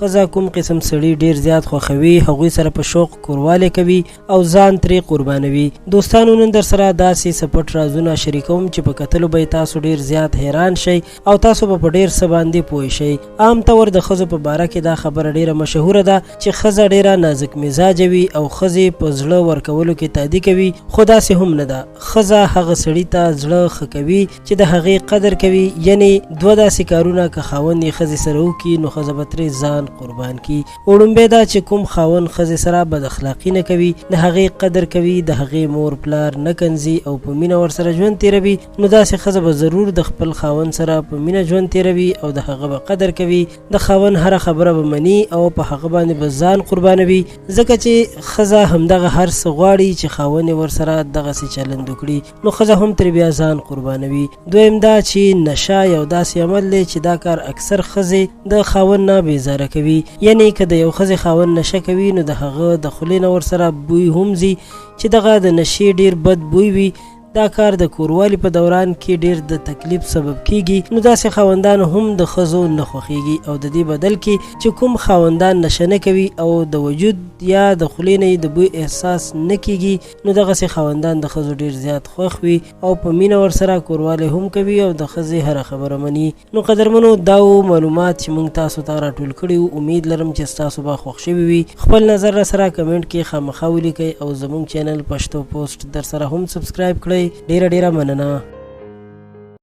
ښځه کوم قسم سړي ډیر زیات خوښوي هغوی سره په شوق کوروالی کوي او ځان ترې قربانوي. دوستانو نن در سره داسې څه پټ رازونه شریکوم چې په کتلو به تاسو ډیر زیات حیران شئ او تاسو به په ډیر څه باندې پوه شئ. عام طور د ښځو په باره کې دا خبره ډیره مشهوره ده چې ښځه ډیره نازک مزاجه وي او ښځې په زړه ورکولو کې تادي کوي، خو داسې هم نه ده. ښځه هغه سړي ته زړه ښه کوي چې د هغې قدر کوي، یعنی دوه داسې کارونه که خاوند یې ښځې سره وکړي نو ښځه به ترې ځان قربان کړي. وړومبی دا چې کوم خاوند ښځې سره بد اخلاقي نه کوي، د هغې قدر کوي، د هغې مور پلار نه کنځي او په مینه ورسره ژوند تیروي، نو داسې ښځه به ضرور د خپل خاوند سره په مینه ژوند تیروي او د هغه به قدر کوي، د خاوند هره خبره به مني او په هغه باندې به ځان قربانوي، ځکه چې ښځه همدغه هر څه غواړي چې خاوند یې ورسره دغسې چلند وکړي، نو ښځه هم ترې بیا ځان قربانوي. دویم دا چې نشه یو داسې عمل دی چې دا کار اکثر ښځې د خاوند نه بیزاره کوي، یعنی که د یو ښځې خاوند نشه کوي نو د هغه د خولې نه ورسره بوی هم ځي چې دغه د نشې ډیر بد بوی وي. دا کار د کوروالي په دوران کې ډیر د تکلیف سبب کیږي، نو داسې خاوندان هم د ښځو نه خوښیږي او د دې بدل کې چې کوم خاوندان نشه نه کوي او د وجود یا د خولې نه د بوی احساس نه کیږي، نو دغسې خاوندان د ښځو ډیر زیات خوښ وي او په مینه ورسره کوروالی هم کوي او د ښځې هره خبره مني. نو قدرمنو دا معلومات چې موږ تاسو ته راټول کړي، امید لرم چې تاسو به خوښ شوي وي. خپل نظر را سره کمنټ کې خامخا ولیکئ او زموږ چینل پښتو پوسټ در سره هم سبسکرایب کړئ. ډیره مننه.